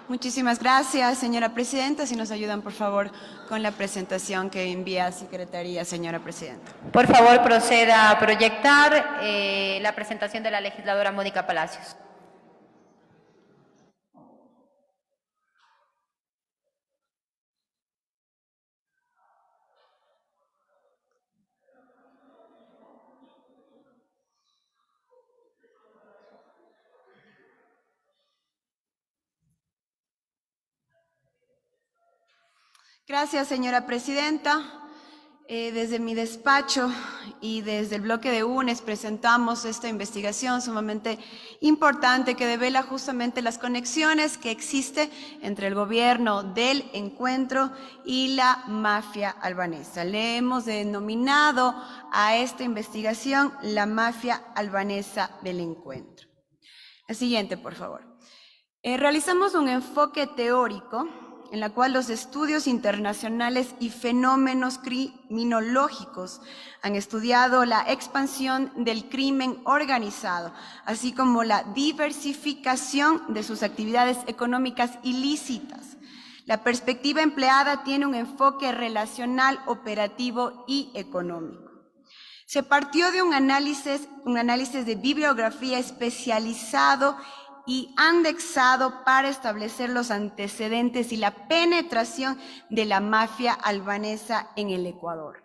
Muchísimas gracias, señora presidenta. Si nos ayudan, por favor, con la presentación que envía a Secretaría, señora presidenta. Por favor, proceda a proyectar la presentación de la legisladora Mónica Palacios. Gracias, señora presidenta. Desde mi despacho y desde el bloque de UNES presentamos esta investigación sumamente importante que devela justamente las conexiones que existen entre el gobierno del encuentro y la mafia albanesa. Le hemos denominado a esta investigación la mafia albanesa del encuentro. La siguiente, por favor. Realizamos un enfoque teórico en la cual los estudios internacionales y fenómenos criminológicos han estudiado la expansión del crimen organizado, así como la diversificación de sus actividades económicas ilícitas. La perspectiva empleada tiene un enfoque relacional, operativo y económico. Se partió de un análisis de bibliografía especializado y indexado para establecer los antecedentes y la penetración de la mafia albanesa en el Ecuador.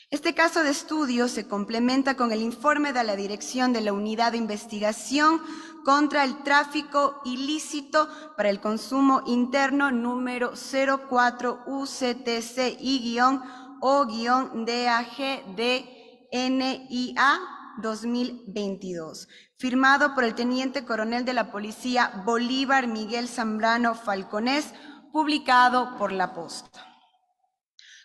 Este caso de estudio se complementa con el informe de la Dirección de la Unidad de Investigación contra el Tráfico Ilícito para el Consumo Interno número 04 UCTC-O-DAG-DNIA 2022, firmado por el Teniente Coronel de la Policía Bolívar Miguel Zambrano Falconés, publicado por La Posta.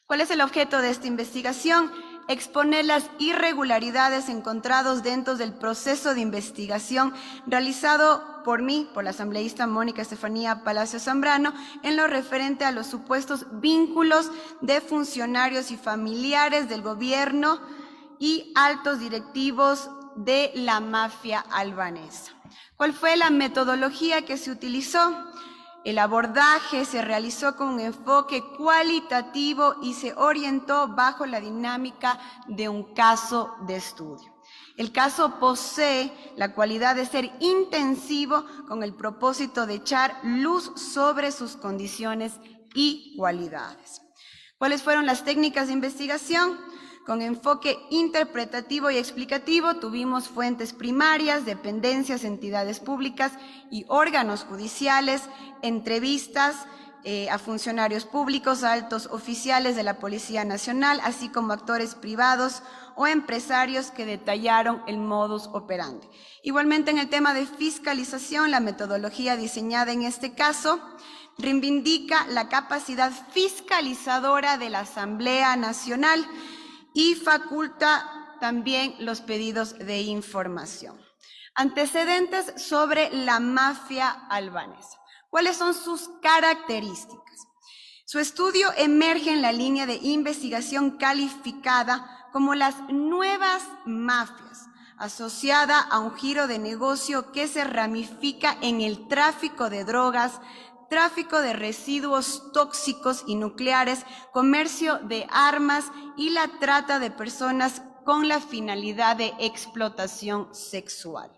¿Cuál es el objeto de esta investigación? Exponer las irregularidades encontradas dentro del proceso de investigación realizado por mí, por la asambleísta Mónica Estefanía Palacios Zambrano, en lo referente a los supuestos vínculos de funcionarios y familiares del gobierno y altos directivos de la mafia albanesa. ¿Cuál fue la metodología que se utilizó? El abordaje se realizó con un enfoque cualitativo y se orientó bajo la dinámica de un caso de estudio. El caso posee la cualidad de ser intensivo con el propósito de echar luz sobre sus condiciones y cualidades. ¿Cuáles fueron las técnicas de investigación? Con enfoque interpretativo y explicativo tuvimos fuentes primarias, dependencias, entidades públicas y órganos judiciales, entrevistas a funcionarios públicos, altos oficiales de la Policía Nacional, así como actores privados o empresarios que detallaron el modus operandi. Igualmente en el tema de fiscalización, la metodología diseñada en este caso reivindica la capacidad fiscalizadora de la Asamblea Nacional y faculta también los pedidos de información. Antecedentes sobre la mafia albanesa. ¿Cuáles son sus características? Su estudio emerge en la línea de investigación calificada como las nuevas mafias, asociada a un giro de negocio que se ramifica en el tráfico de drogas, tráfico de residuos tóxicos y nucleares, comercio de armas y la trata de personas con la finalidad de explotación sexual.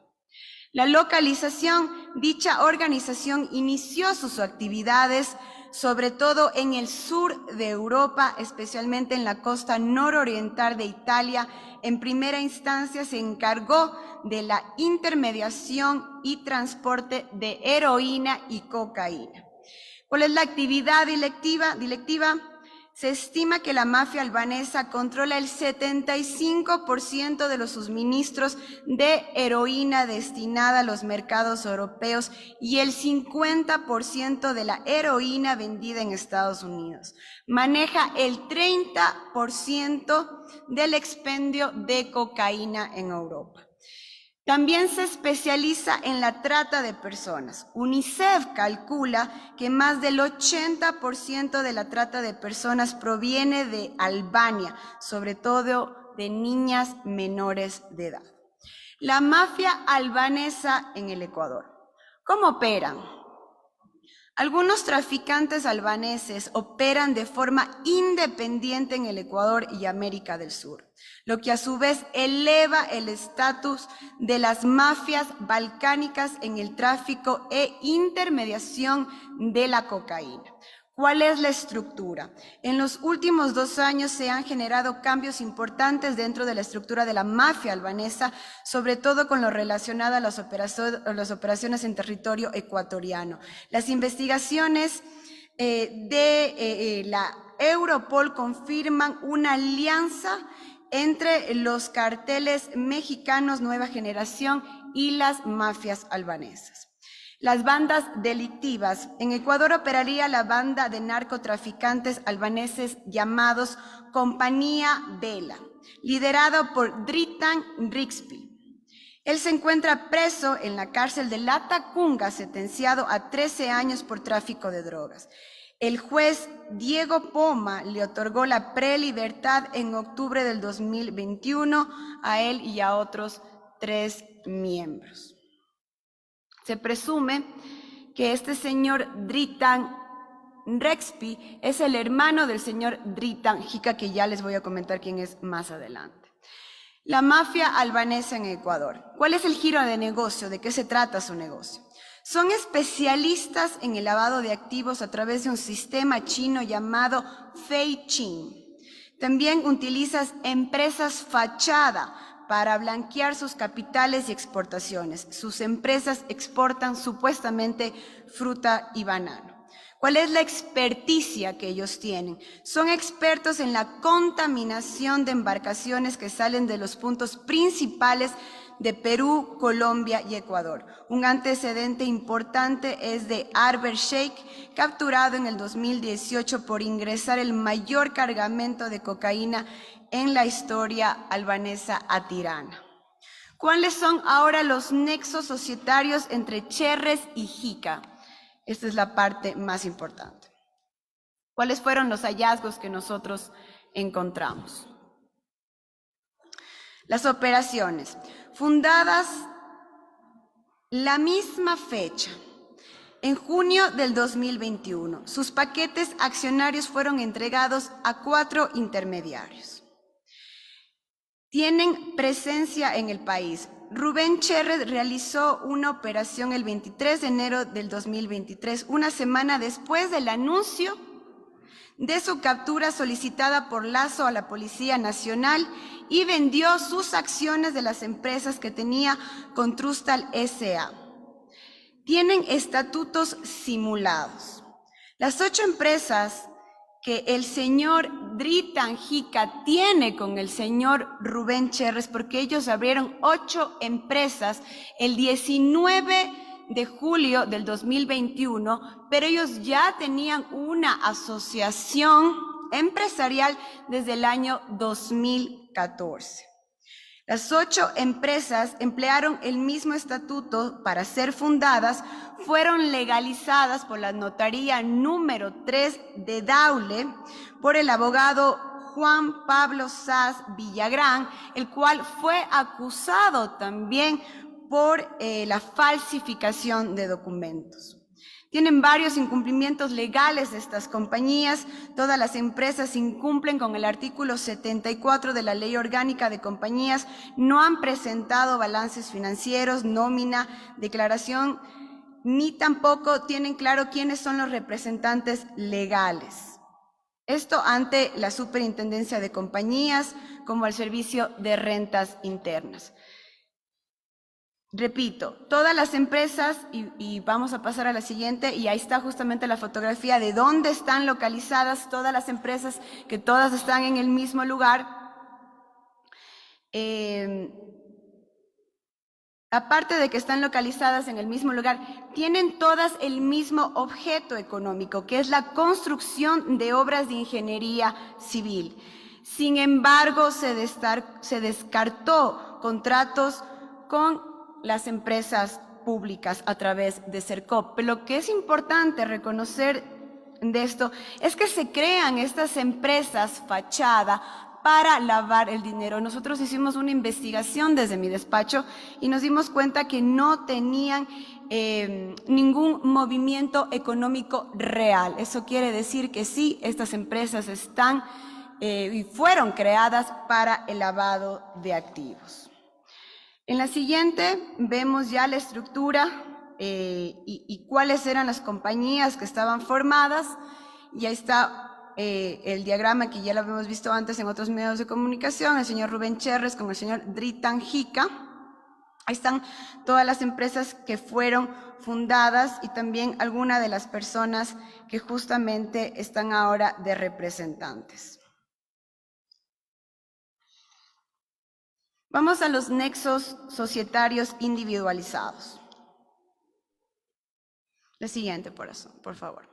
La localización, dicha organización inició sus actividades sobre todo en el sur de Europa, especialmente en la costa nororiental de Italia. En primera instancia se encargó de la intermediación y transporte de heroína y cocaína. ¿Cuál es la actividad delictiva? Se estima que la mafia albanesa controla el 75% de los suministros de heroína destinada a los mercados europeos y el 50% de la heroína vendida en Estados Unidos. Maneja el 30% del expendio de cocaína en Europa. También se especializa en la trata de personas. UNICEF calcula que más del 80% de la trata de personas proviene de Albania, sobre todo de niñas menores de edad. La mafia albanesa en el Ecuador. ¿Cómo operan? Algunos traficantes albaneses operan de forma independiente en el Ecuador y América del Sur, lo que a su vez eleva el estatus de las mafias balcánicas en el tráfico e intermediación de la cocaína. ¿Cuál es la estructura? En los últimos 2 años se han generado cambios importantes dentro de la estructura de la mafia albanesa, sobre todo con lo relacionado a las operaciones en territorio ecuatoriano. Las investigaciones de la Europol confirman una alianza entre los carteles mexicanos Nueva Generación y las mafias albanesas. Las bandas delictivas. En Ecuador operaría la banda de narcotraficantes albaneses llamados Compañía Vela, liderado por Dritan Rixpi. Él se encuentra preso en la cárcel de Latacunga, sentenciado a 13 años por tráfico de drogas. El juez Diego Poma le otorgó la prelibertad en octubre del 2021 a él y a otros 3 miembros. Se presume que este señor Dritan Rexpi es el hermano del señor Dritan Jica, que ya les voy a comentar quién es más adelante. La mafia albanesa en Ecuador. ¿Cuál es el giro de negocio? ¿De qué se trata su negocio? Son especialistas en el lavado de activos a través de un sistema chino llamado Fei Chin. También utilizan empresas fachada para blanquear sus capitales y exportaciones. Sus empresas exportan supuestamente fruta y banano. ¿Cuál es la experticia que ellos tienen? Son expertos en la contaminación de embarcaciones que salen de los puntos principales de Perú, Colombia y Ecuador. Un antecedente importante es de Arber Sheikh, capturado en el 2018 por ingresar el mayor cargamento de cocaína en la historia albanesa a Tirana. ¿Cuáles son ahora los nexos societarios entre Cherres y Jica? Esta es la parte más importante. ¿Cuáles fueron los hallazgos que nosotros encontramos? Las operaciones, fundadas la misma fecha, en junio del 2021, sus paquetes accionarios fueron entregados a 4 intermediarios. Tienen presencia en el país. Rubén Cherres realizó una operación el 23 de enero del 2023, una semana después del anuncio de su captura solicitada por Lazo a la Policía Nacional, y vendió sus acciones de las empresas que tenía con Trustal S.A. Tienen estatutos simulados. Las 8 empresas que el señor Dritan Jica tiene con el señor Rubén Cherres, porque ellos abrieron 8 empresas el 19 de julio del 2021, pero ellos ya tenían una asociación empresarial desde el año 2014. Las 8 empresas emplearon el mismo estatuto para ser fundadas, fueron legalizadas por la notaría número 3 de Daule por el abogado Juan Pablo Saz Villagrán, el cual fue acusado también por la falsificación de documentos. Tienen varios incumplimientos legales de estas compañías. Todas las empresas incumplen con el artículo 74 de la Ley Orgánica de Compañías, no han presentado balances financieros, nómina, declaración, ni tampoco tienen claro quiénes son los representantes legales. Esto ante la Superintendencia de Compañías como el Servicio de Rentas Internas. Repito, todas las empresas, y vamos a pasar a la siguiente, y ahí está justamente la fotografía de dónde están localizadas todas las empresas, que todas están en el mismo lugar. Aparte de que están localizadas en el mismo lugar, tienen todas el mismo objeto económico, que es la construcción de obras de ingeniería civil. Sin embargo, se descartó contratos con las empresas públicas a través de Sercop. Pero lo que es importante reconocer de esto es que se crean estas empresas fachada para lavar el dinero. Nosotros hicimos una investigación desde mi despacho y nos dimos cuenta que no tenían ningún movimiento económico real. Eso quiere decir que sí, estas empresas están y fueron creadas para el lavado de activos. En la siguiente vemos ya la estructura y cuáles eran las compañías que estaban formadas. Y ahí está el diagrama que ya lo habíamos visto antes en otros medios de comunicación, el señor Rubén Cherres con el señor Dritan Jica. Ahí están todas las empresas que fueron fundadas y también algunas de las personas que justamente están ahora de representantes. Vamos a los nexos societarios individualizados. La siguiente, por favor.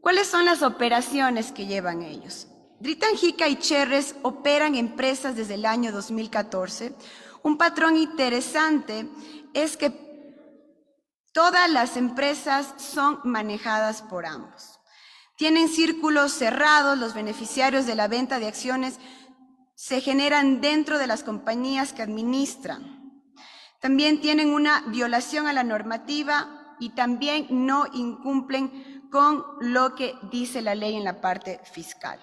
¿Cuáles son las operaciones que llevan ellos? Dritan Jica y Cherres operan empresas desde el año 2014. Un patrón interesante es que todas las empresas son manejadas por ambos. Tienen círculos cerrados, los beneficiarios de la venta de acciones se generan dentro de las compañías que administran. También tienen una violación a la normativa y también no incumplen con lo que dice la ley en la parte fiscal.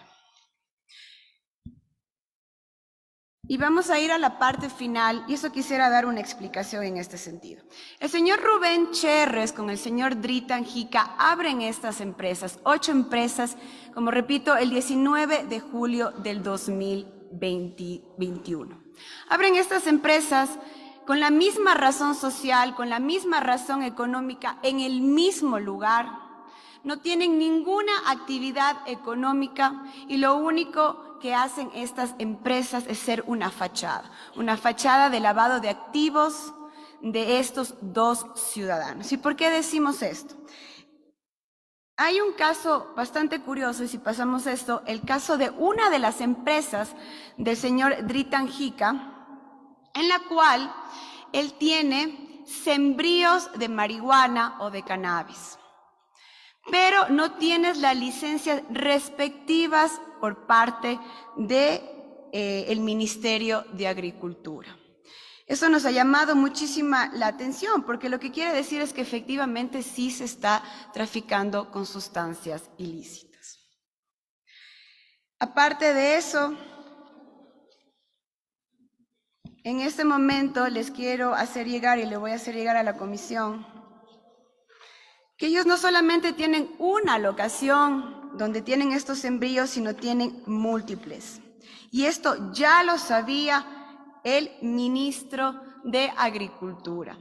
Y vamos a ir a la parte final, y eso quisiera dar una explicación en este sentido. El señor Rubén Cherres con el señor Dritan Jica abren estas empresas, 8 empresas, como repito, el 19 de julio del 2021. Abren estas empresas con la misma razón social, con la misma razón económica, en el mismo lugar. No tienen ninguna actividad económica y lo único que hacen estas empresas es ser una fachada de lavado de activos de estos dos ciudadanos. ¿Y por qué decimos esto? Hay un caso bastante curioso, y si pasamos esto, el caso de una de las empresas del señor Dritan Jica, en la cual él tiene sembríos de marihuana o de cannabis, pero no tienes las licencias respectivas por parte del Ministerio de Agricultura. Eso nos ha llamado muchísima la atención, porque lo que quiere decir es que efectivamente sí se está traficando con sustancias ilícitas. Aparte de eso, en este momento les quiero hacer llegar, y le voy a hacer llegar a la comisión, que ellos no solamente tienen una locación donde tienen estos sembríos, sino tienen múltiples. Y esto ya lo sabía el ministro de Agricultura,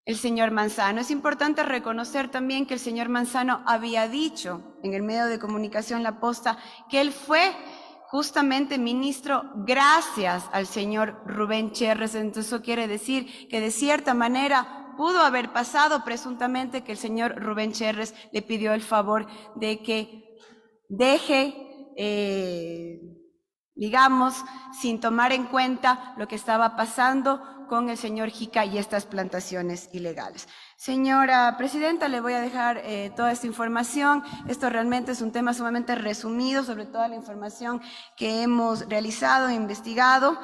el señor Manzano. Es importante reconocer también que el señor Manzano había dicho en el medio de comunicación La Posta que él fue justamente ministro gracias al señor Rubén Cherres. Entonces eso quiere decir que de cierta manera pudo haber pasado presuntamente que el señor Rubén Cherres le pidió el favor de que deje, digamos, sin tomar en cuenta lo que estaba pasando con el señor Jica y estas plantaciones ilegales. Señora Presidenta, le voy a dejar toda esta información. Esto realmente es un tema sumamente resumido sobre toda la información que hemos realizado e investigado.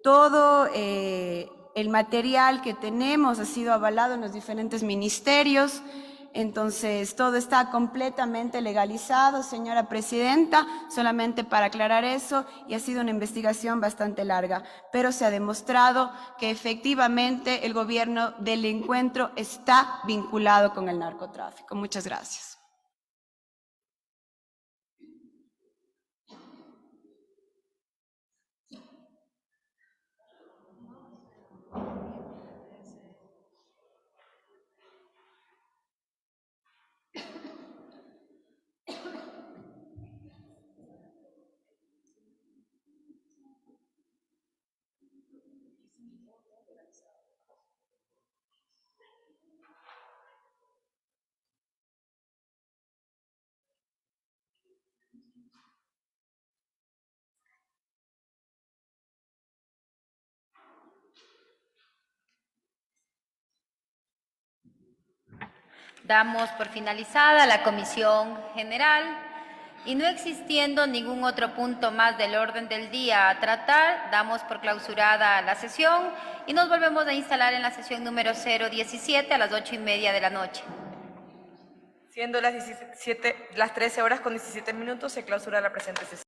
Todo el material que tenemos ha sido avalado en los diferentes ministerios. Entonces, todo está completamente legalizado, señora Presidenta, solamente para aclarar eso, y ha sido una investigación bastante larga, pero se ha demostrado que efectivamente el gobierno del encuentro está vinculado con el narcotráfico. Muchas gracias. Damos por finalizada la comisión general Y no existiendo ningún otro punto más del orden del día a tratar, damos por clausurada la sesión y nos volvemos a instalar en la sesión número 017 a las 8:30 de la noche. Siendo las 13 horas con 17 minutos, se clausura la presente sesión.